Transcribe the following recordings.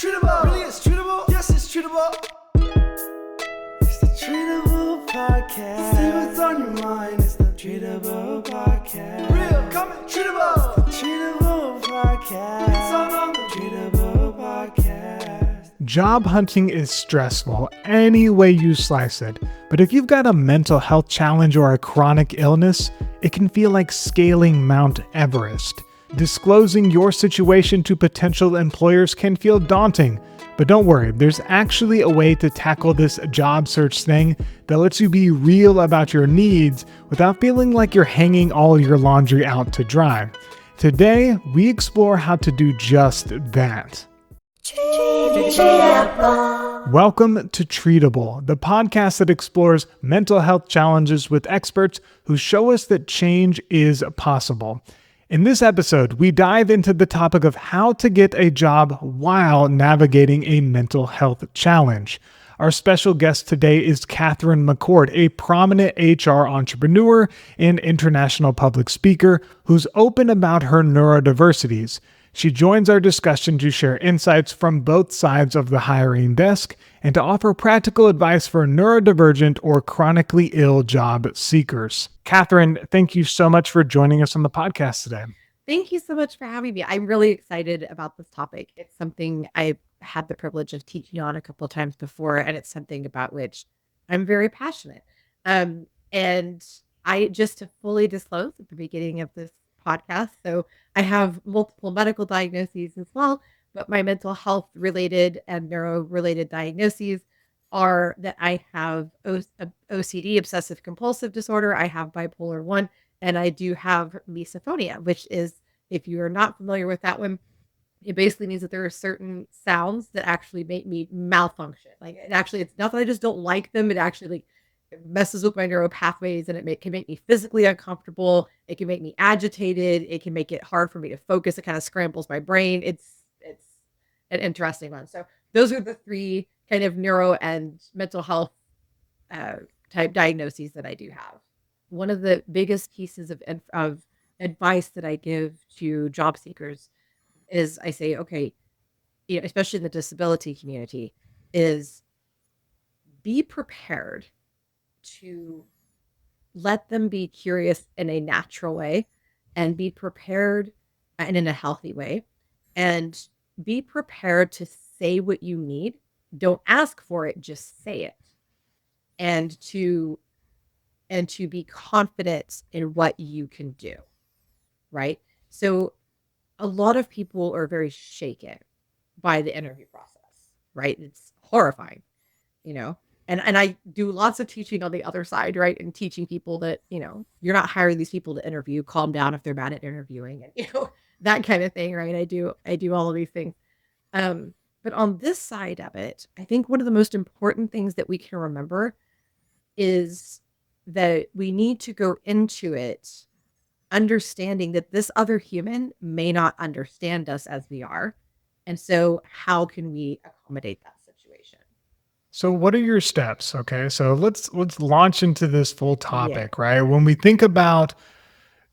Treatable. Really, it's treatable. Yes, it's treatable. It's the Treatable podcast. Say what's on your mind. It's the Treatable podcast. Real, coming, treatable. It's the Treatable podcast. It's all on the Treatable podcast. Job hunting is stressful any way you slice it, but if you've got a mental health challenge or a chronic illness, it can feel like scaling Mount Everest. Disclosing your situation to potential employers can feel daunting, but don't worry, there's actually a way to tackle this job search thing that lets you be real about your needs without feeling like you're hanging all your laundry out to dry. Today, we explore how to do just that. Welcome to Treatable, the podcast that explores mental health challenges with experts who show us that change is possible. In this episode, we dive into the topic of how to get a job while navigating a mental health challenge. Our special guest today is Katherine McCord, a prominent HR entrepreneur and international public speaker who's open about her neurodiversities. She joins our discussion to share insights from both sides of the hiring desk and to offer practical advice for neurodivergent or chronically ill job seekers. Katherine, thank you so much for joining us on the podcast today. Thank you so much for having me. I'm really excited about this topic. It's something I had the privilege of teaching on a couple of times before, and it's something about which I'm very passionate. And I just to fully disclose at the beginning of this podcast, so I have multiple medical diagnoses as well, but my mental health related and neuro related diagnoses are that I have OCD, obsessive compulsive disorder, I have bipolar 1, and I do have misophonia, which is, if you are not familiar with that one, it basically means that there are certain sounds that actually make me malfunction. Like, it actually, it's not that I just don't like them, it actually like it messes with my neural pathways, and it can make me physically uncomfortable. It can make me agitated. It can make it hard for me to focus. It kind of scrambles my brain. It's an interesting one. So those are the three kind of neuro and mental health type diagnoses that I do have. One of the biggest pieces of advice that I give to job seekers is I say, okay, especially in the disability community, is be prepared to let them be curious in a natural way and be prepared and in a healthy way, and be prepared to say what you need. Don't ask for it, just say it. And to be confident in what you can do. Right? So a lot of people are very shaken by the interview process, right? It's horrifying, And I do lots of teaching on the other side, right? And teaching people that, you're not hiring these people to interview, calm down if they're bad at interviewing and, that kind of thing, right? I do all of these things. But on this side of it, I think one of the most important things that we can remember is that we need to go into it understanding that this other human may not understand us as we are. And so how can we accommodate that situation? So what are your steps? Okay, so let's launch into this full topic, right? When we think about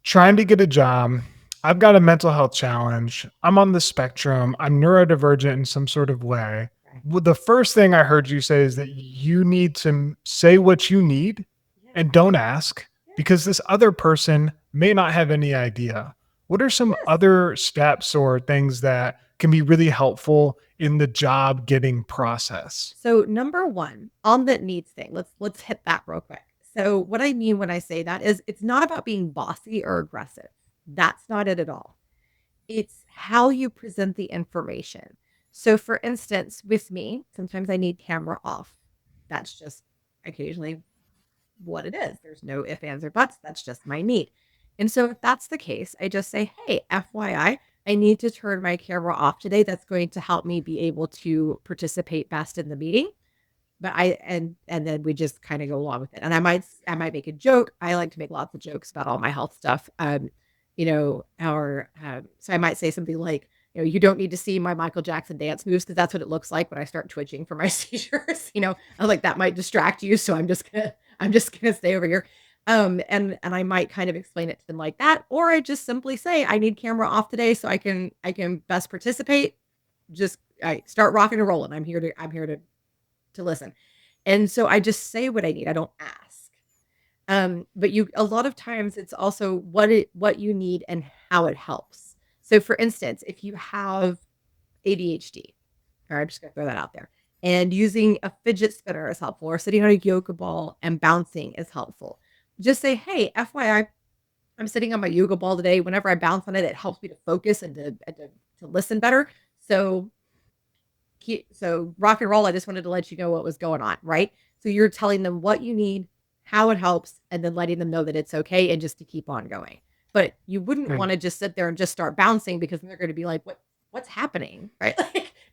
trying to get a job, I've got a mental health challenge. I'm on the spectrum. I'm neurodivergent in some sort of way. Well, the first thing I heard you say is that you need to say what you need and don't ask because this other person may not have any idea. What are some other steps or things that can be really helpful in the job getting process? So number one, on the needs thing, let's hit that real quick. So what I mean when I say that is it's not about being bossy or aggressive. That's not it at all. It's how you present the information. So for instance, with me, sometimes I need camera off. That's just occasionally what it is. There's no ifs, ands, or buts. That's just my need. And so if that's the case, I just say, hey, FYI, I need to turn my camera off today. That's going to help me be able to participate best in the meeting. But and then we just kind of go along with it. And I might make a joke. I like to make lots of jokes about all my health stuff. So I might say something like, you don't need to see my Michael Jackson dance moves because that's what it looks like when I start twitching for my seizures. I was like, that might distract you. So I'm just gonna stay over here. And I might kind of explain it to them like that, or I just simply say, I need camera off today so I can best participate. Just right, start rocking and rolling. I'm here to listen. And so I just say what I need. I don't ask. But a lot of times it's also what you need and how it helps. So for instance, if you have ADHD, all right, I'm just gonna throw that out there. And using a fidget spinner is helpful, or sitting on a yoga ball and bouncing is helpful. Just say, hey, FYI, I'm sitting on my yoga ball today. Whenever I bounce on it, it helps me to focus and to listen better. So rock and roll, I just wanted to let you know what was going on, right? So you're telling them what you need, how it helps, and then letting them know that it's okay and just to keep on going. But you wouldn't want to just sit there and just start bouncing, because they're going to be like, what's happening? Right.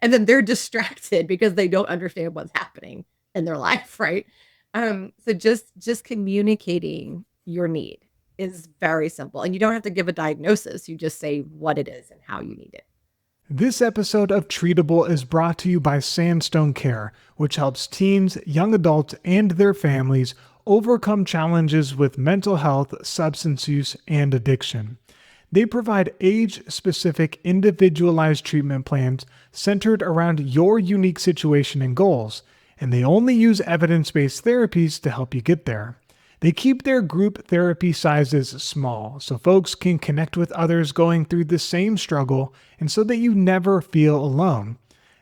And then they're distracted because they don't understand what's happening in their life. Right. So just communicating your need is very simple, and you don't have to give a diagnosis. You just say what it is and how you need it. This episode of Treatable is brought to you by Sandstone Care, which helps teens, young adults, and their families overcome challenges with mental health, substance use, and addiction. They provide age-specific, individualized treatment plans centered around your unique situation and goals, and they only use evidence-based therapies to help you get there. They keep their group therapy sizes small so folks can connect with others going through the same struggle, and so that you never feel alone.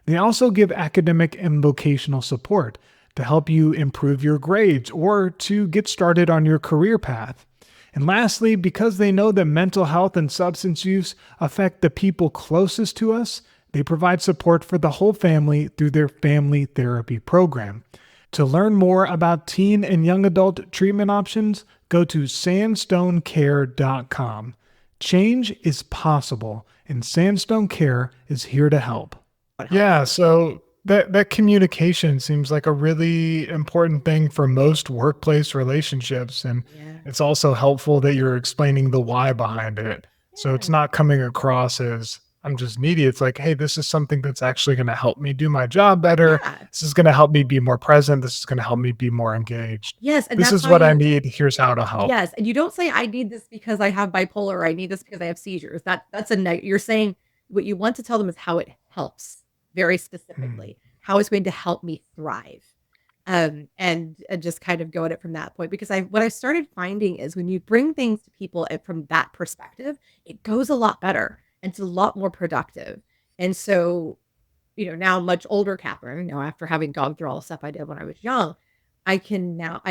They also give academic and vocational support to help you improve your grades or to get started on your career path. And lastly, because they know that mental health and substance use affect the people closest to us, they provide support for the whole family through their family therapy program. To learn more about teen and young adult treatment options, go to sandstonecare.com. Change is possible, and Sandstone Care is here to help. Yeah, so that communication seems like a really important thing for most workplace relationships, and it's also helpful that you're explaining the why behind it. So it's not coming across as I'm just needy. It's like, hey, this is something that's actually going to help me do my job better. Yeah. This is going to help me be more present. This is going to help me be more engaged. Yes. And This that's is how what I you- need. Here's how to help. Yes. And you don't say, I need this because I have bipolar, or I need this because I have seizures. You're saying what you want to tell them is how it helps very specifically, how it's going to help me thrive. And just kind of go at it from that point, because what I started finding is when you bring things to people from that perspective, it goes a lot better and it's a lot more productive. And so, now much older Catherine, after having gone through all the stuff I did when I was young, I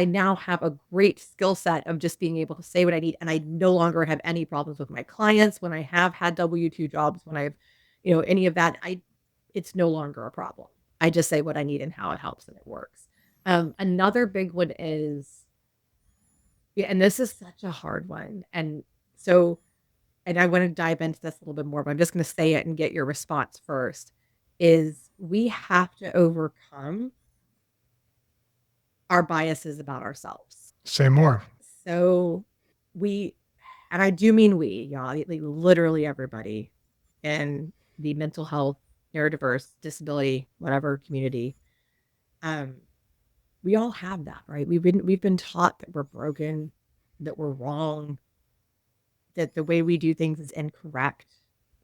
now have a great skill set of just being able to say what I need. And I no longer have any problems with my clients. When I have had W-2 jobs, when I've, any of that, it's no longer a problem. I just say what I need and how it helps, and it works. Another big one is, and this is such a hard one. And I want to dive into this a little bit more, but I'm just going to say it and get your response first, is we have to overcome our biases about ourselves. Say more. So and I do mean y'all, literally everybody in the mental health, neurodiverse, disability, whatever community, we all have that, right? We've been taught that we're broken, that we're wrong, that the way we do things is incorrect,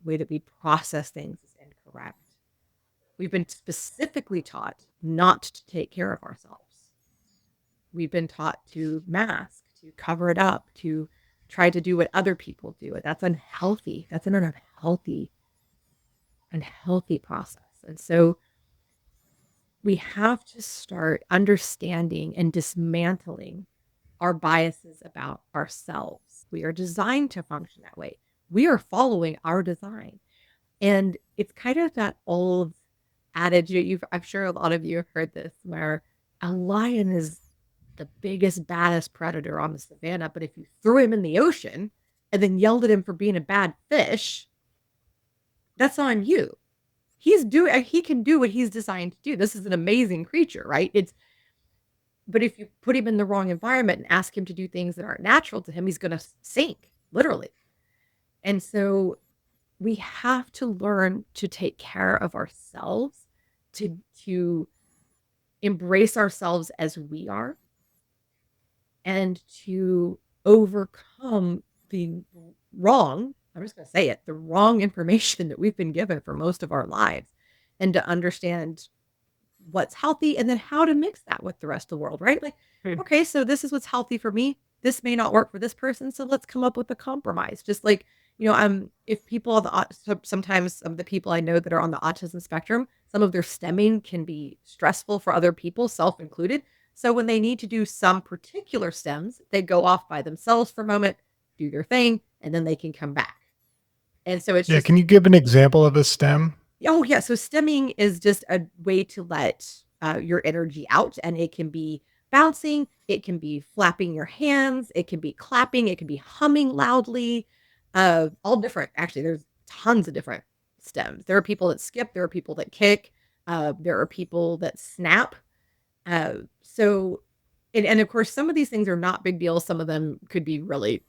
the way that we process things is incorrect. We've been specifically taught not to take care of ourselves. We've been taught to mask, to cover it up, to try to do what other people do. That's unhealthy. That's an unhealthy process. And so we have to start understanding and dismantling our biases about ourselves. We are designed to function that way. We are following our design. And it's kind of that old adage, I'm sure a lot of you have heard this, where a lion is the biggest, baddest predator on the savannah, but if you threw him in the ocean and then yelled at him for being a bad fish, that's on you. He can do what he's designed to do. This is an amazing creature, right? But if you put him in the wrong environment and ask him to do things that aren't natural to him, he's going to sink, literally. And so we have to learn to take care of ourselves, to embrace ourselves as we are, and to overcome the wrong, I'm just going to say it, the wrong information that we've been given for most of our lives. and to understand what's healthy and then how to mix that with the rest of the world, right? Like, okay, so this is what's healthy for me. This may not work for this person. So let's come up with a compromise. Just like, if people are sometimes some of the people I know that are on the autism spectrum, some of their stemming can be stressful for other people, self included. So when they need to do some particular stems, they go off by themselves for a moment, do their thing, and then they can come back. And so it's Yeah, just can you give an example of a STEM? Oh, yeah. So stemming is just a way to let your energy out, and it can be bouncing, it can be flapping your hands, it can be clapping, it can be humming loudly. All different. Actually, there's tons of different stems. There are people that skip, there are people that kick, there are people that snap. So, and of course, some of these things are not big deals. Some of them could be really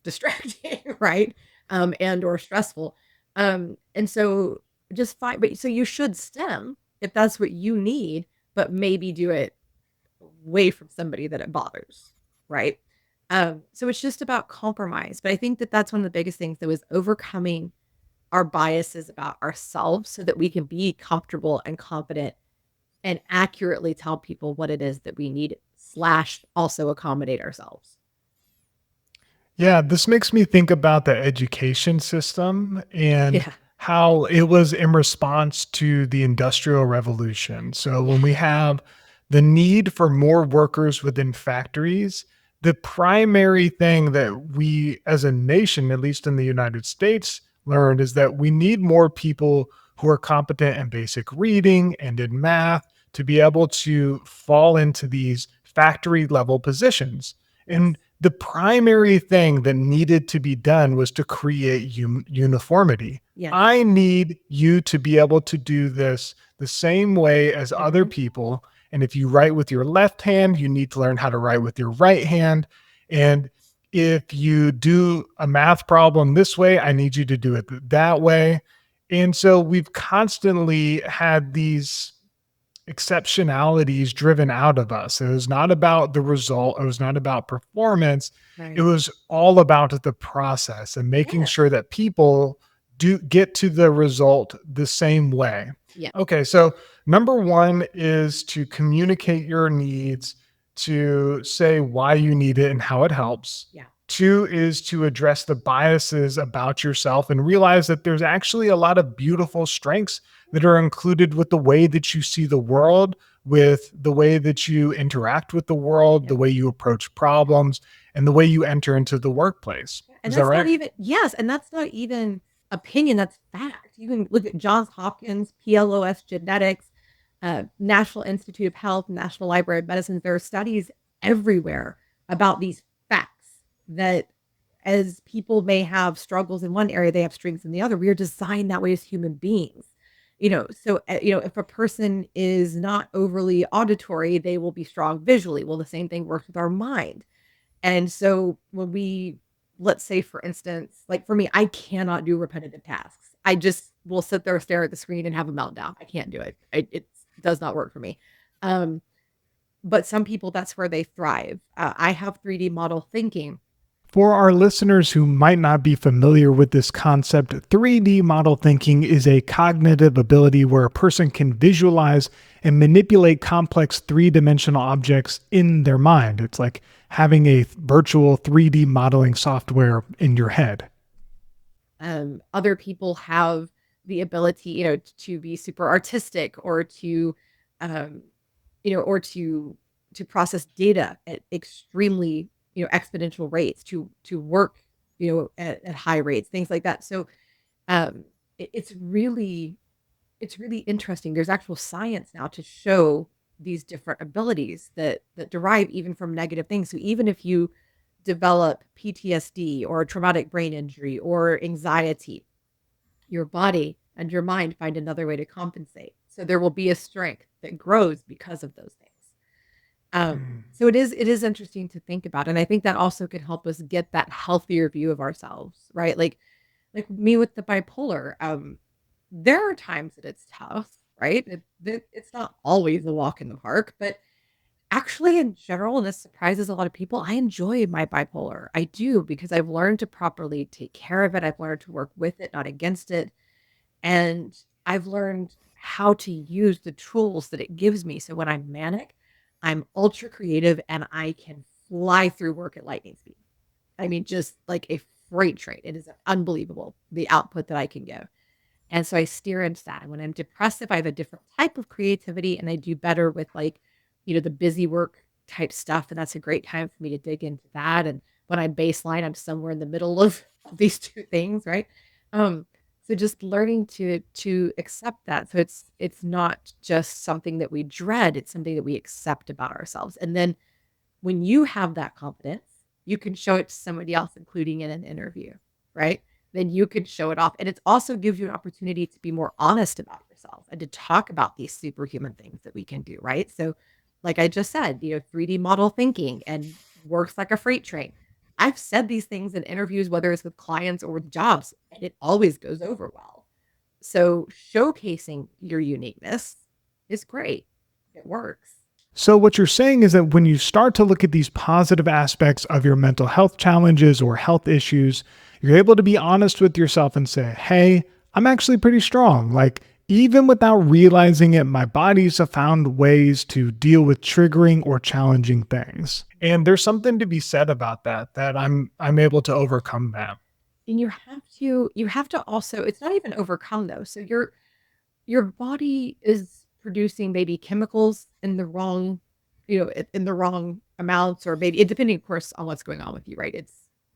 distracting, right? And or stressful. And so just fine, but so you should stem if that's what you need, but maybe do it away from somebody that it bothers, right? So it's just about compromise. But I think that that's one of the biggest things that was overcoming our biases about ourselves so that we can be comfortable and confident and accurately tell people what it is that we need slash also accommodate ourselves. Yeah, this makes me think about the education system and Yeah. how it was in response to the Industrial Revolution. So, Yeah. when we have the need for more workers within factories, the primary thing that we as a nation, at least in the United States, learned is that we need more people who are competent in basic reading and in math to be able to fall into these factory level positions. Yes. And the primary thing that needed to be done was to create uniformity. Yes. I need you to be able to do this the same way as other Mhm. people. And if you write with your left hand, you need to learn how to write with your right hand. And if you do a math problem this way, I need you to do it that way. And so we've constantly had these exceptionalities driven out of us. It was not about the result, it was not about performance. It Right. was all about the process and making Yes. sure that people do get to the result the same way. Yeah. Okay, so number one is to communicate your needs, to say why you need it and how it helps. Yeah. Two is to address the biases about yourself and realize that there's actually a lot of beautiful strengths that are included with the way that you see the world, with the way that you interact with the world, Yeah. the way you approach problems, and the way you enter into the workplace. And Is that that's not right? even yes, and that's not even opinion, that's fact. You can look at Johns Hopkins, PLOS Genetics, National Institute of Health, National Library of Medicine. There are studies everywhere about these facts that as people may have struggles in one area, they have strengths in the other. We are designed that way as human beings. So if a person is not overly auditory, they will be strong visually. Well, the same thing works with our mind. And so when we, let's say, for instance, like for me, I cannot do repetitive tasks. I just will sit there, stare at the screen, and have a meltdown. I can't do it. It does not work for me. Um, but some people, that's where they thrive. I have 3D model thinking. For our listeners who might not be familiar with this concept, 3D model thinking is a cognitive ability where a person can visualize and manipulate complex three-dimensional objects in their mind. It's like having a virtual 3D modeling software in your head. Other people have the ability, to be super artistic or to, um, or to process data at extremely, exponential rates, to work, at high rates, things like that. So it's really interesting. There's actual science now to show these different abilities that derive even from negative things. So even if you develop PTSD or traumatic brain injury or anxiety, your body and your mind find another way to compensate. So there will be a strength that grows because of those things. So it is interesting to think about. And I think that also could help us get that healthier view of ourselves, right? Like me with the bipolar, there are times that it's tough, right? It's not always a walk in the park, but actually in general, and this surprises a lot of people, I enjoy my bipolar. I do because I've learned to properly take care of it. I've learned to work with it, not against it. And I've learned how to use the tools that it gives me. So when I'm manic, I'm ultra creative and I can fly through work at lightning speed. I mean, just like a freight train. It is unbelievable the output that I can go. And so I steer into that. And when I'm depressed, if I have a different type of creativity and I do better with like, the busy work type stuff, and that's a great time for me to dig into that. And when I'm baseline, I'm somewhere in the middle of these two things, right? Um, so just learning to accept that. So it's not just something that we dread, it's something that we accept about ourselves. And then when you have that confidence, you can show it to somebody else, including in an interview, right? Then you can show it off. And it also gives you an opportunity to be more honest about yourself and to talk about these superhuman things that we can do, right? So, like I just said, 3D model thinking and works like a freight train. I've said these things in interviews, whether it's with clients or with jobs, and it always goes over well. So, showcasing your uniqueness is great. It works. So, what you're saying is that when you start to look at these positive aspects of your mental health challenges or health issues, you're able to be honest with yourself and say, hey, I'm actually pretty strong. Like, even without realizing it, my body's have found ways to deal with triggering or challenging things. And there's something to be said about that I'm able to overcome that. And you have to also, it's not even overcome though. So your body is producing maybe chemicals in the wrong, in the wrong amounts, or maybe it depending, of course, on what's going on with you, right? It's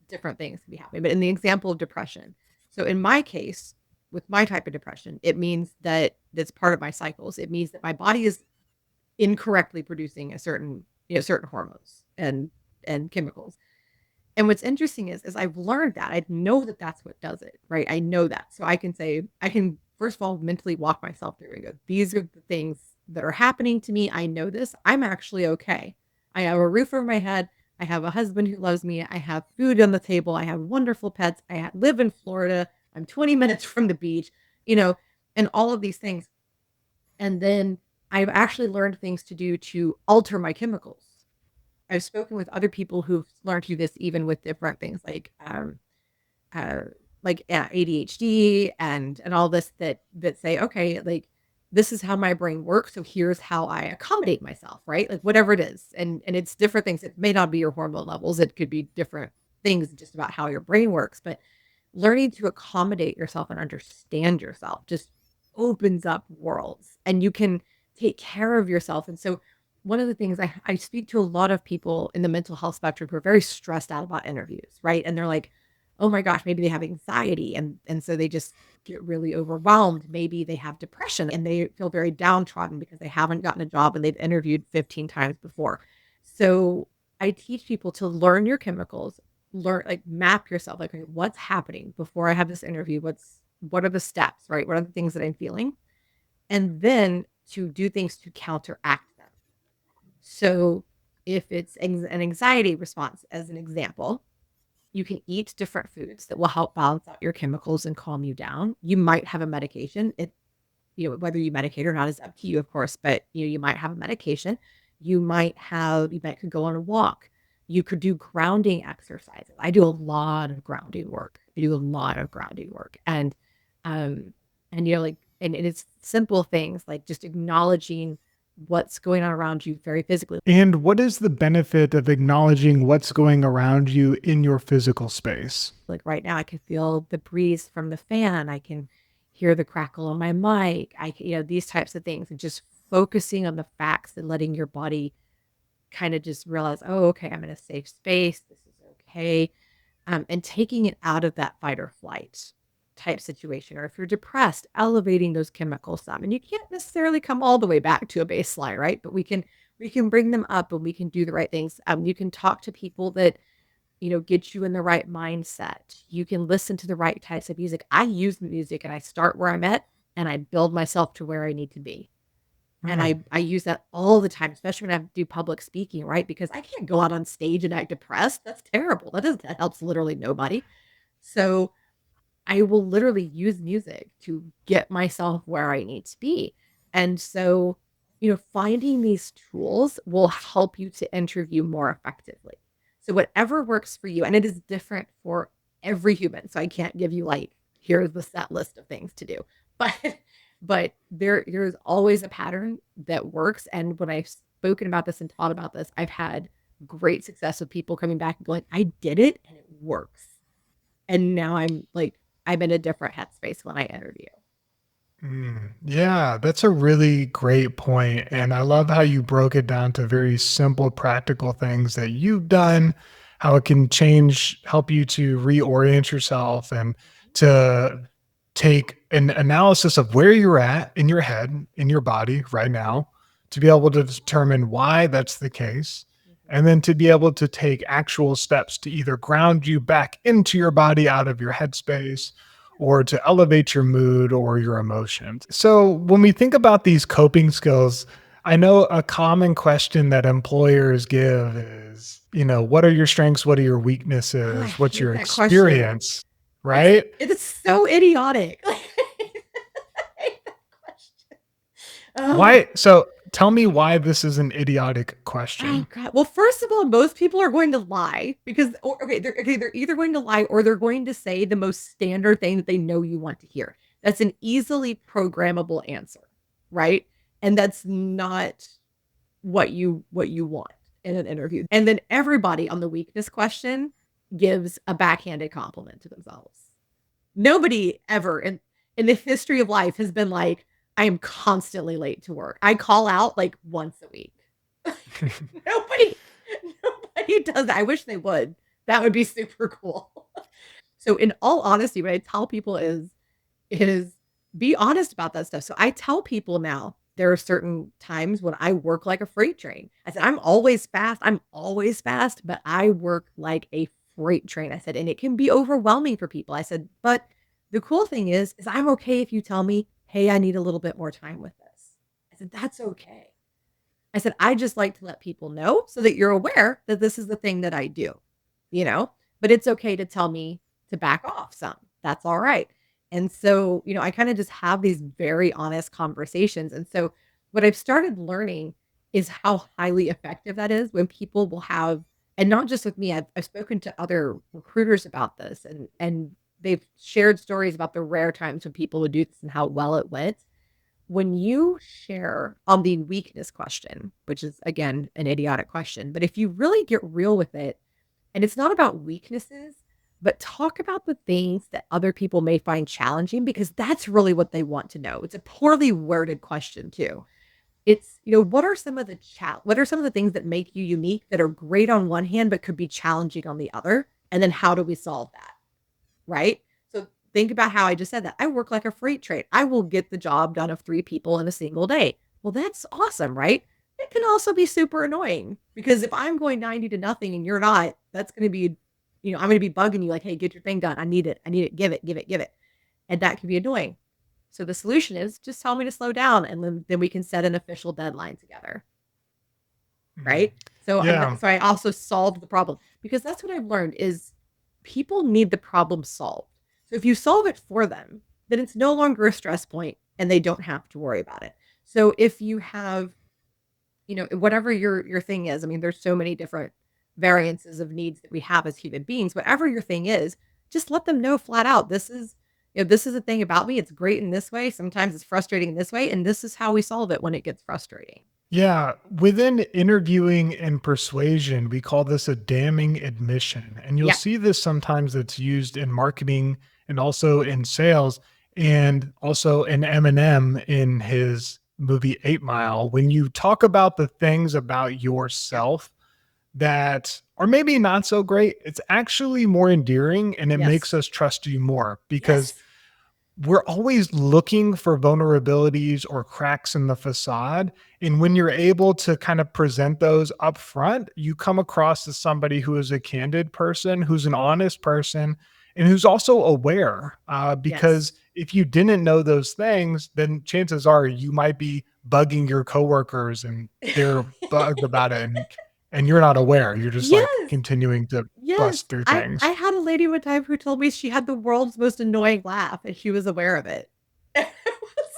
different things can be happening. But in the example of depression, so in my case, with my type of depression, it means that that's part of my cycles. It means that my body is incorrectly producing a certain hormones and chemicals. And what's interesting is I've learned that. I know that that's what does it, right? I know that. So I can say, I can, first of all, mentally walk myself through and go, these are the things that are happening to me. I know this. I'm actually okay. I have a roof over my head. I have a husband who loves me. I have food on the table. I have wonderful pets. Live in Florida. I'm 20 minutes from the beach, and all of these things. And then I've actually learned things to do to alter my chemicals. I've spoken with other people who've learned to do this even with different things uh, ADHD and all this that say, okay, like this is how my brain works. So here's how I accommodate myself, right? Like whatever it is. And it's different things. It may not be your hormone levels. It could be different things just about how your brain works. But learning to accommodate yourself and understand yourself just opens up worlds, and you can take care of yourself. And so one of the things I speak to a lot of people in the mental health spectrum who are very stressed out about interviews, right? And they're like, oh my gosh, maybe they have anxiety. And so they just get really overwhelmed. Maybe they have depression and they feel very downtrodden because they haven't gotten a job and they've interviewed 15 times before. So I teach people to learn your chemicals, like map yourself, like, okay, what's happening before I have this interview? What are the steps, right? What are the things that I'm feeling? And then to do things to counteract them. So if it's an anxiety response, as an example, you can eat different foods that will help balance out your chemicals and calm you down. You might have a medication. Whether you medicate or not is up to you, of course, but you might have a medication. You might could go on a walk. You could do grounding exercises. I do a lot of grounding work. And and it's simple things like just acknowledging what's going on around you very physically. And what is the benefit of acknowledging what's going around you in your physical space? Like right now, I can feel the breeze from the fan. I can hear the crackle on my mic. These types of things, and just focusing on the facts and letting your body kind of just realize, oh, okay, I'm in a safe space. This is okay. And taking it out of that fight or flight type situation. Or if you're depressed, elevating those chemicals some. And you can't necessarily come all the way back to a baseline, right? But we can bring them up, and we can do the right things. You can talk to people that, get you in the right mindset. You can listen to the right types of music. I use music and I start where I'm at and I build myself to where I need to be. And I use that all the time, especially when I do public speaking, right? Because I can't go out on stage and act depressed. That's terrible. That helps literally nobody. So I will literally use music to get myself where I need to be. And so, finding these tools will help you to interview more effectively. So whatever works for you, and it is different for every human. So I can't give you like, here's the set list of things to do. But but there's always a pattern that works. And when I've spoken about this and taught about this, I've had great success with people coming back and going, I did it and it works. And now I'm in a different headspace when I interview. Yeah, that's a really great point. And I love how you broke it down to very simple, practical things that you've done, how it can change, help you to reorient yourself and to take an analysis of where you're at in your head, in your body right now, to be able to determine why that's the case. And then to be able to take actual steps to either ground you back into your body out of your headspace or to elevate your mood or your emotions. So, when we think about these coping skills, I know a common question that employers give is, what are your strengths? What are your Oh, I weaknesses? What's hate your that question. experience? Right? It's so idiotic. I hate that question. Oh, Why? So, tell me why this is an idiotic oh question. God. Well, first of all, most people are going to lie because, they're either going to lie or they're going to say the most standard thing that they know you want to hear. That's an easily programmable answer, right? And that's not what you want in an interview. And then everybody on the weakness question gives a backhanded compliment to themselves. Nobody ever in the history of life has been like, I am constantly late to work. I call out like once a week. nobody nobody does that. I wish they would. That would be super cool. So in all honesty, what I tell people is be honest about that stuff. So I tell people now there are certain times when I work like a freight train. I said, I'm always fast. I'm always fast, but I work like a freight train. I said, and it can be overwhelming for people. I said, but the cool thing is I'm okay if you tell me, hey, I need a little bit more time with this. I said, that's okay. I said, I just like to let people know so that you're aware that this is the thing that I do, you know, but it's okay to tell me to back off some. That's all right. And so, I kind of just have these very honest conversations. And so, what I've started learning is how highly effective that is when people will have, and not just with me, I've spoken to other recruiters about this and they've shared stories about the rare times when people would do this and how well it went when you share on the weakness question, which is again an idiotic question, but if you really get real with it, and it's not about weaknesses, but talk about the things that other people may find challenging because that's really what they want to know. It's a poorly worded question too. It's, what are some of the things that make you unique that are great on one hand but could be challenging on the other? And then how do we solve that? Right? So think about how I just said that. I work like a freight train. I will get the job done of 3 people in a single day. Well, that's awesome, right? It can also be super annoying because if I'm going 90 to nothing and you're not, that's going to be, I'm going to be bugging you like, hey, get your thing done. I need it. I need it. Give it, give it, give it. And that can be annoying. So the solution is just tell me to slow down and then we can set an official deadline together. Right. So Yeah. so I also solved the problem because that's what I've learned is people need the problem solved. So if you solve it for them, then it's no longer a stress point and they don't have to worry about it. So if you have, whatever your thing is, I mean, there's so many different variances of needs that we have as human beings. Whatever your thing is, just let them know flat out. This is a thing about me. It's great in this way. Sometimes it's frustrating in this way. And this is how we solve it when it gets frustrating. Yeah, within interviewing and persuasion, we call this a damning admission. And you'll Yeah. see this sometimes that's used in marketing and also in sales and also in Eminem in his movie 8 Mile. When you talk about the things about Yeah. yourself that are maybe not so great, it's actually more endearing and it makes Yes. us trust you more because Yes. we're always looking for vulnerabilities or cracks in the facade. And when you're able to kind of present those up front, you come across as somebody who is a candid person, who's an honest person, and who's also aware. Because Yes. if you didn't know those things, then chances are you might be bugging your coworkers and they're bugged about it. And you're not aware. You're just like Yes. continuing to Yes. bust through I things. had a lady one time who told me she had the world's most annoying laugh and she was aware of it. I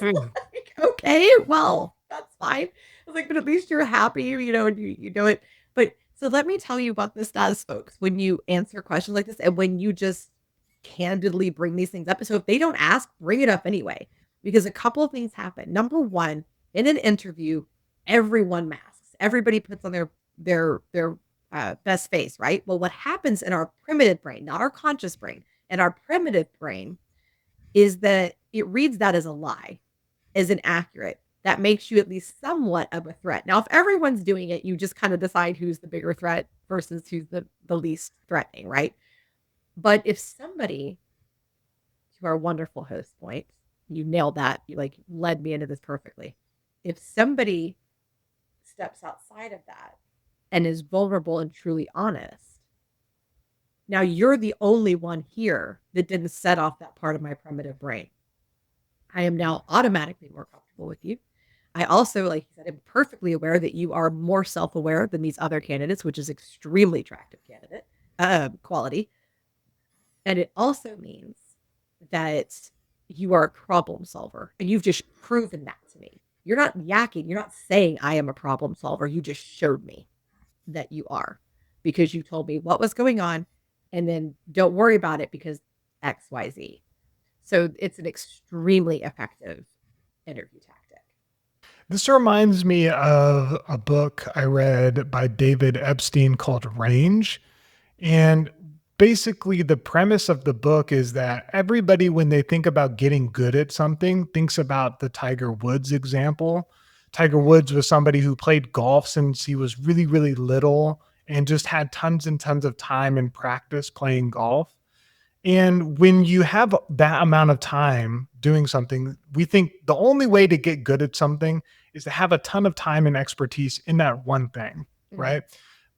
was Hmm. like, okay, well, that's fine. I was like, but at least you're happy, and you know it. But so let me tell you about this does, folks, when you answer questions like this and when you just candidly bring these things up. So if they don't ask, bring it up anyway. because a couple of things happen. Number one, in an interview, everyone masks. Everybody puts on their best face, right? Well, what happens in our primitive brain, not our conscious brain, and our primitive brain is that it reads that as a lie, as inaccurate. That makes you at least somewhat of a threat. Now, if everyone's doing it, you just kind of decide who's the bigger threat versus who's the least threatening, right? But if somebody, to our wonderful host point, you nailed that. You like led me into this perfectly. If somebody steps outside of that and is vulnerable and truly honest, now you're the only one here that didn't set off that part of my primitive brain. I am now automatically more comfortable with you. I also, like you said, am perfectly aware that you are more self-aware than these other candidates, which is extremely attractive candidate quality. And it also means that you are a problem solver, and you've just proven that to me. You're not yakking. You're not saying I am a problem solver. You just showed me that you are, because you told me what was going on, and then don't worry about it because X, Y, Z. So it's an extremely effective interview tactic. This reminds me of a book I read by David Epstein called Range. And basically, the premise of the book is that everybody, when they think about getting good at something, thinks about the Tiger Woods example. Tiger Woods was somebody who played golf since he was really, really little and just had tons and tons of time and practice playing golf. And when you have that amount of time doing something, we think the only way to get good at something is to have a ton of time and expertise in that one thing, right?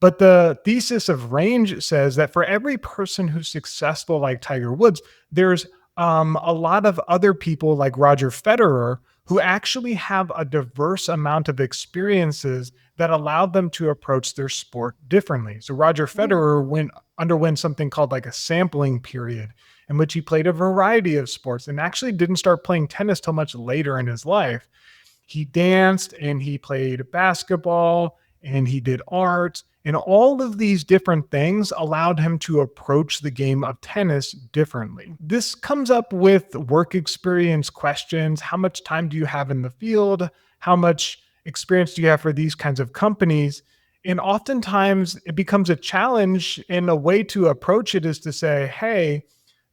But the thesis of Range says that for every person who's successful like Tiger Woods, there's a lot of other people like Roger Federer who actually have a diverse amount of experiences that allow them to approach their sport differently. So Roger Federer underwent something called like a sampling period in which he played a variety of sports and actually didn't start playing tennis till much later in his life. He danced and he played basketball and he did art, and all of these different things allowed him to approach the game of tennis differently. This comes up with work experience questions. How much time do you have in the field? How much experience do you have for these kinds of companies? And oftentimes it becomes a challenge, and a way to approach it is to say, hey,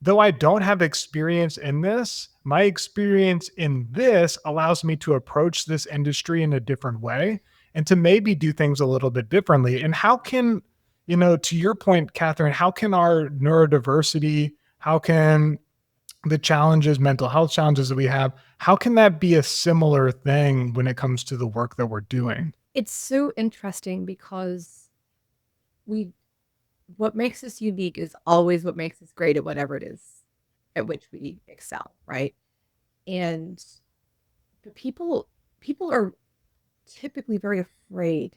though I don't have experience in this, my experience in this allows me to approach this industry in a different way and to maybe do things a little bit differently. And how can, to your point, Katherine, how can our neurodiversity, how can the challenges, mental health challenges that we have, how can that be a similar thing when it comes to the work that we're doing? It's so interesting because what makes us unique is always what makes us great at whatever it is at which we excel, right? And the people are typically very afraid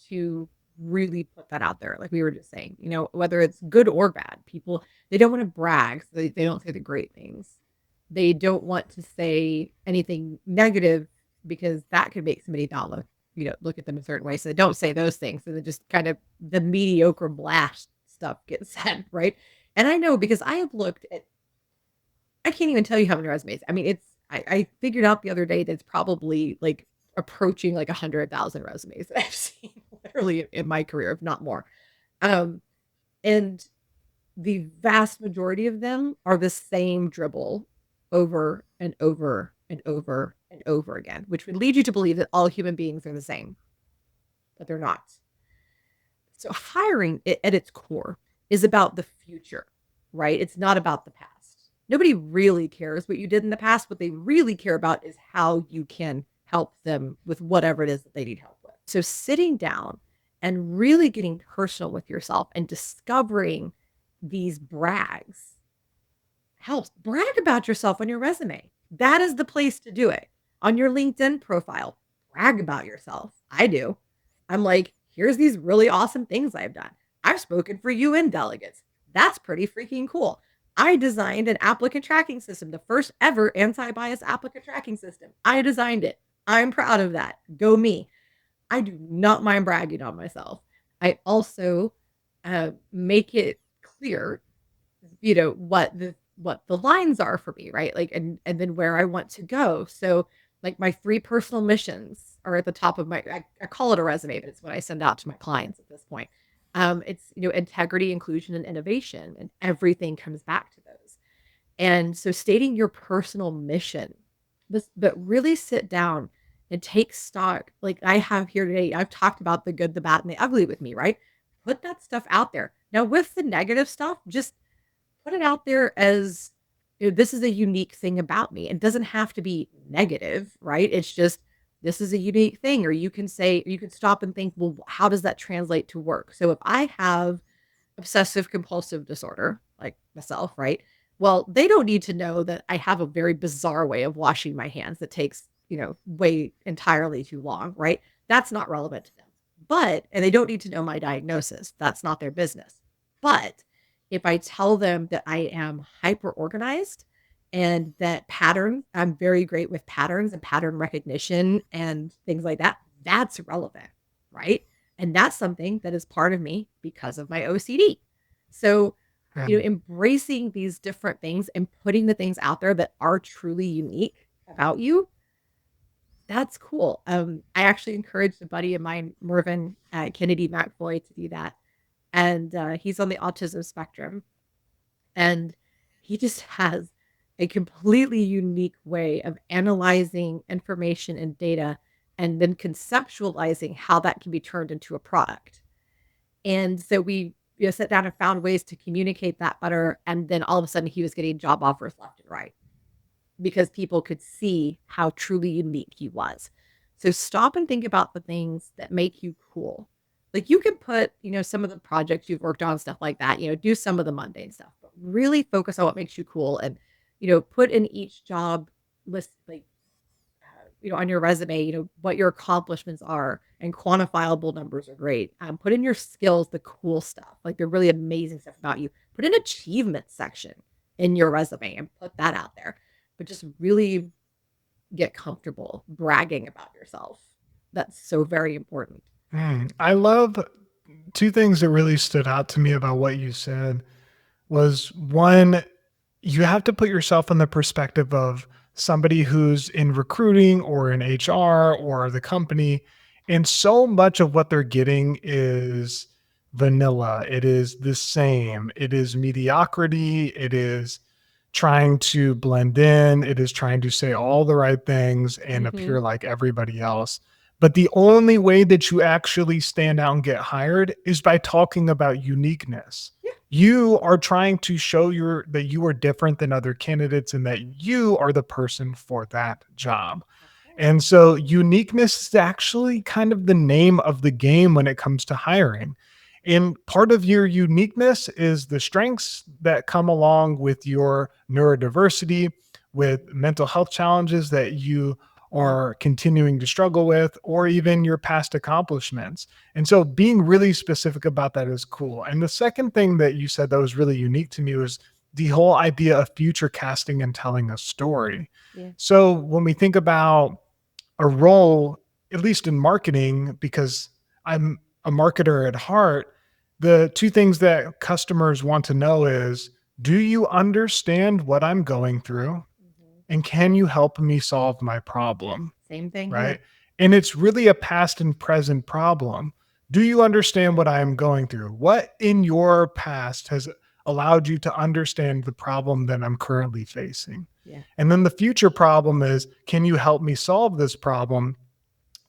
to really put that out there. Like we were just saying, whether it's good or bad, they don't want to brag. So they don't say the great things. They don't want to say anything negative because that could make somebody not look at them a certain way. So they don't say those things. And then just kind of the mediocre blast stuff gets said, right? And I know because I have looked at, I can't even tell you how many resumes. I mean, I figured out the other day that it's probably like approaching like 100,000 resumes that I've seen literally in my career, if not more. And the vast majority of them are the same dribble over and over and over and over again, which would lead you to believe that all human beings are the same, but they're not. So hiring at its core is about the future, right? It's not about the past. Nobody really cares what you did in the past. What they really care about is how you can help them with whatever it is that they need help with. So sitting down and really getting personal with yourself and discovering these brags helps. Brag about yourself on your resume. That is the place to do it. On your LinkedIn profile, brag about yourself. I do. I'm like, here's these really awesome things I've done. I've spoken for UN delegates. That's pretty freaking cool. I designed an applicant tracking system, the first ever anti-bias applicant tracking system. I designed it. I'm proud of that. Go me. I do not mind bragging on myself. I also make it clear, what what the lines are for me, right? Like, and then where I want to go. So like my 3 personal missions are at the top of my, I call it a resume, but it's what I send out to my clients at this point. It's, integrity, inclusion, and innovation, and everything comes back to those. And so stating your personal mission, but really sit down and take stock. Like I have here today, I've talked about the good, the bad, and the ugly with me, right? Put that stuff out there. Now with the negative stuff, just put it out there as, this is a unique thing about me. It doesn't have to be negative, right? It's just, this is a unique thing. Or you can say, you can stop and think, well, how does that translate to work? So if I have obsessive compulsive disorder, like myself, right? Well, they don't need to know that I have a very bizarre way of washing my hands that takes, way entirely too long, right? That's not relevant to them. But, and they don't need to know my diagnosis. That's not their business. But if I tell them that I am hyper organized and that I'm very great with patterns and pattern recognition and things like that, that's relevant, right? And that's something that is part of me because of my OCD. So, embracing these different things and putting the things out there that are truly unique about you, that's cool. I actually encouraged a buddy of mine, Mervyn Kennedy McFoy, to do that. And he's on the autism spectrum. And he just has a completely unique way of analyzing information and data and then conceptualizing how that can be turned into a product. And so we sat down and found ways to communicate that better. And then all of a sudden he was getting job offers left and right because people could see how truly unique he was. So stop and think about the things that make you cool. Like you can put, some of the projects you've worked on, stuff like that, do some of the mundane stuff, but really focus on what makes you cool and, put in each job list, like, on your resume, what your accomplishments are, and quantifiable numbers are great. Put in your skills, the cool stuff, like the really amazing stuff about you. Put an achievement section in your resume and put that out there. But just really get comfortable bragging about yourself. That's so very important. I love two things that really stood out to me about what you said was one, you have to put yourself in the perspective of somebody who's in recruiting or in HR or the company. And so much of what they're getting is vanilla. It is the same. It is mediocrity. It is trying to blend in. It is trying to say all the right things and appear like everybody else. But the only way that you actually stand out and get hired is by talking about uniqueness. Yeah. You are trying to show that you are different than other candidates and that you are the person for that job. And so uniqueness is actually kind of the name of the game when it comes to hiring. And part of your uniqueness is the strengths that come along with your neurodiversity, with mental health challenges that you are continuing to struggle with, or even your past accomplishments. And so being really specific about that is cool. And the second thing that you said that was really unique to me was the whole idea of future casting and telling a story. Yeah. So when we think about a role, at least in marketing, because I'm a marketer at heart, the two things that customers want to know is, do you understand what I'm going through? And can you help me solve my problem? Same thing. Right. Here. And it's really a past and present problem. Do you understand what I am going through? What in your past has allowed you to understand the problem that I'm currently facing? Yeah. And then the future problem is, can you help me solve this problem?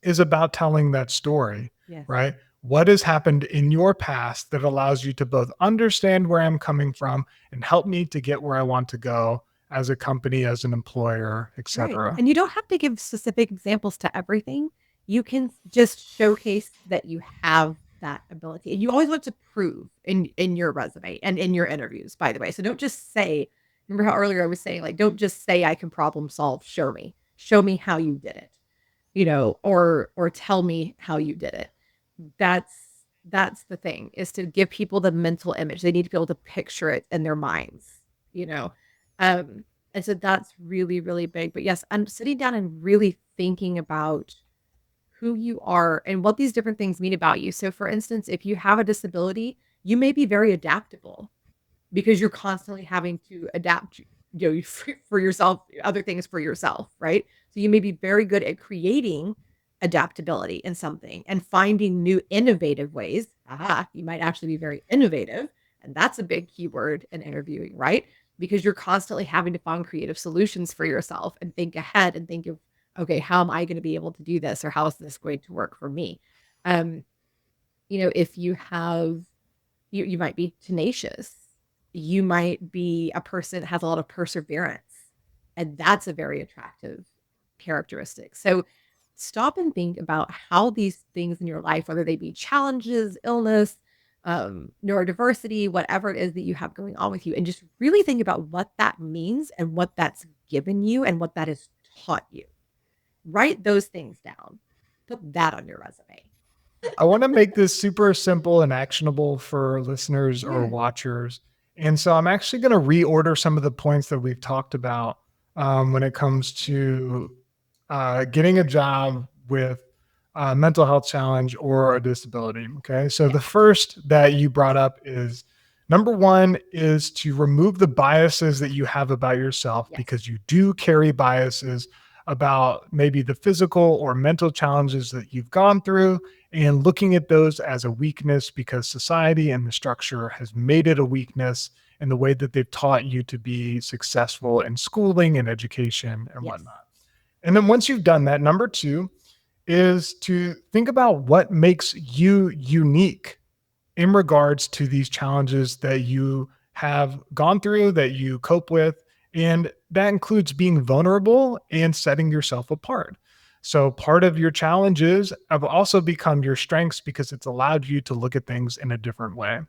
Is about telling that story, Yes. right? What has happened in your past that allows you to both understand where I'm coming from and help me to get where I want to go as a company, as an employer, et cetera. Right. And you don't have to give specific examples to everything. You can just showcase that you have that ability. And you always want to prove in your resume and in your interviews, by the way. So don't just say, remember how earlier I was saying, like, don't just say I can problem solve. Show me. Show me how you did it. Or tell me how you did it. That's the thing, is to give people the mental image. They need to be able to picture it in their minds, and so that's really, really big. But yes, I'm sitting down and really thinking about who you are and what these different things mean about you. So for instance, if you have a disability, you may be very adaptable. because you're constantly having to adapt, for yourself, other things for yourself, right? So you may be very good at creating adaptability in something and finding new innovative ways. You might actually be very innovative. And that's a big keyword in interviewing, right? Because you're constantly having to find creative solutions for yourself and think ahead and think of, okay, how am I going to be able to do this? Or how is this going to work for me? Um, if you might be tenacious. You might be a person that has a lot of perseverance, and that's a very attractive characteristic. So stop and think about how these things in your life, whether they be challenges, illness, neurodiversity, whatever it is that you have going on with you, and just really think about what that means and what that's given you and what that has taught you. Write those things down. Put that on your resume. I want to make this super simple and actionable for listeners or Yeah. watchers. And so I'm actually going to reorder some of the points that we've talked about when it comes to getting a job with a mental health challenge or a disability. Okay. So the first that you brought up is number one is to remove the biases that you have about yourself, Yes. because you do carry biases about maybe the physical or mental challenges that you've gone through, and looking at those as a weakness because society and the structure has made it a weakness in the way that they've taught you to be successful in schooling and education and Yes. whatnot. And then once you've done that, number two is to think about what makes you unique in regards to these challenges that you have gone through, that you cope with. And that includes being vulnerable and setting yourself apart. So part of your challenges have also become your strengths because it's allowed you to look at things in a different way.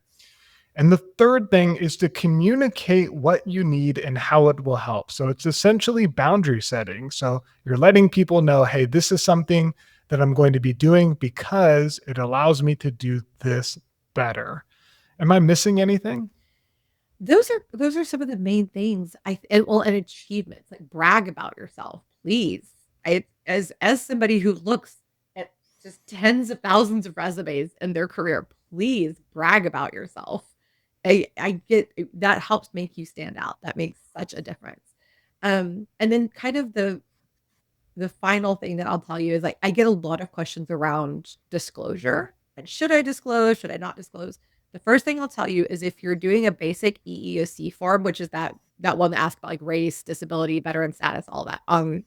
And the third thing is to communicate what you need and how it will help. So it's essentially boundary setting. So you're letting people know, hey, this is something that I'm going to be doing because it allows me to do this better. Am I missing anything? Those are some of the main things and achievements, like brag about yourself, please. As somebody who looks at just tens of thousands of resumes in their career, please brag about yourself. I get that helps make you stand out. That makes such a difference. And then kind of the final thing that I'll tell you is, like, I get a lot of questions around disclosure and should I disclose? Should I not disclose? The first thing I'll tell you is if you're doing a basic EEOC form, which is that one that asks about like race, disability, veteran status, all that on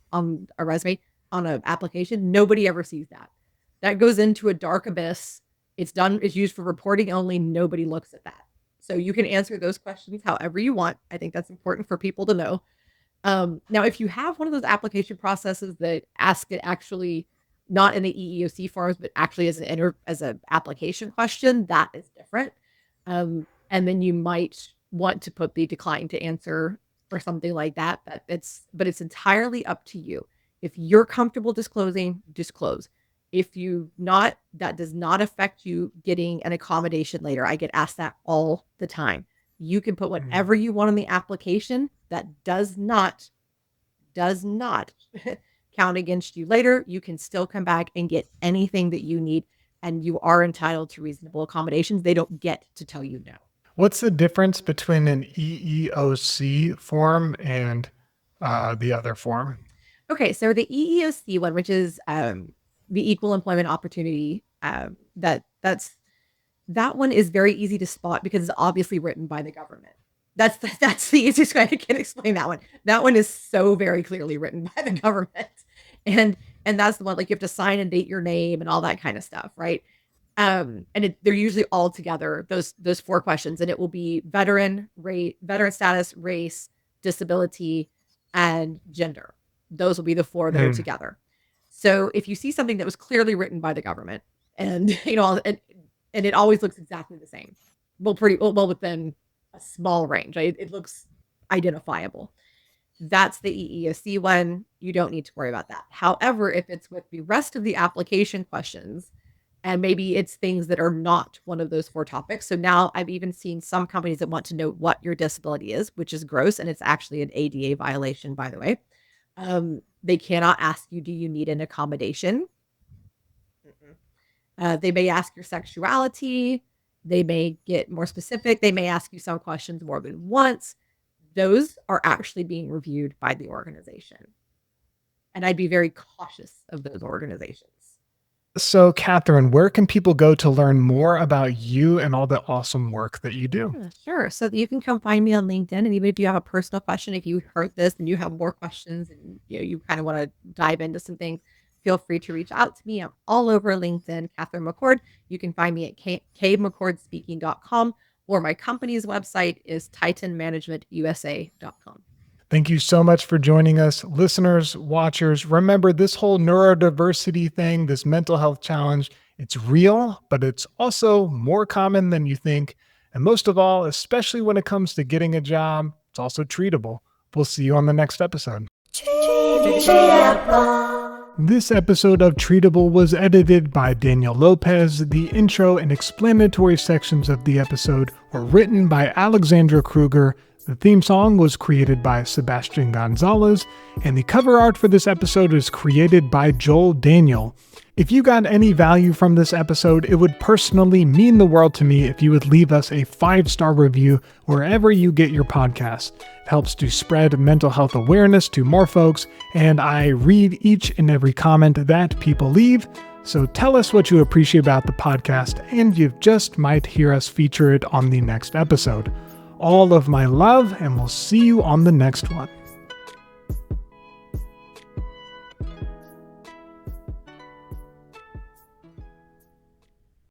a resume, on an application, nobody ever sees that. That goes into a dark abyss. It's used for reporting only. Nobody looks at that. So you can answer those questions however you want. I think that's important for people to know. Now, if you have one of those application processes that ask it actually not in the EEOC forms, but actually as an application question, that is different. And then you might want to put the decline to answer or something like that. But it's entirely up to you. If you're comfortable disclosing, disclose. If you not, that does not affect you getting an accommodation later. I get asked that all the time. You can put whatever you want on the application. That does not count against you later. You can still come back and get anything that you need, and you are entitled to reasonable accommodations. They don't get to tell you no. What's the difference between an EEOC form and the other form? Okay, so the EEOC one, which is the Equal Employment Opportunity, that one is very easy to spot because it's obviously written by the government. That's the easiest way I can explain that one. That one is so very clearly written by the government. And that's the one, like, you have to sign and date your name and all that kind of stuff, right? They're usually all together, those four questions, and it will be veteran status, race, disability, and gender. Those will be the four that are together. So if you see something that was clearly written by the government, and and it always looks exactly the same, well within a small range, right? It looks identifiable. That's the EEOC one. You don't need to worry about that. However, if it's with the rest of the application questions, and maybe it's things that are not one of those four topics. So now I've even seen some companies that want to know what your disability is, which is gross. And it's actually an ADA violation, by the way. They cannot ask you, do you need an accommodation? They may ask your sexuality. They may get more specific. They may ask you some questions more than once. Those are actually being reviewed by the organization. And I'd be very cautious of those organizations. So, Katherine, where can people go to learn more about you and all the awesome work that you do? Yeah, sure. So you can come find me on LinkedIn. And even if you have a personal question, if you heard this and you have more questions and you kind of want to dive into some things, feel free to reach out to me. I'm all over LinkedIn, Katherine McCord. You can find me at kmccordspeaking.com, or my company's website is titanmanagementusa.com. Thank you so much for joining us. Listeners, watchers, remember this whole neurodiversity thing, this mental health challenge, it's real, but it's also more common than you think. And most of all, especially when it comes to getting a job, it's also treatable. We'll see you on the next episode. This episode of Treatable was edited by Daniel Lopez. The intro and explanatory sections of the episode were written by Alexandra Kruger. The theme song was created by Sebastian Gonzalez, and the cover art for this episode is created by Joel Daniel. If you got any value from this episode, it would personally mean the world to me if you would leave us a 5-star review wherever you get your podcast. It helps to spread mental health awareness to more folks, and I read each and every comment that people leave. So tell us what you appreciate about the podcast, and you just might hear us feature it on the next episode. All of my love, and we'll see you on the next one.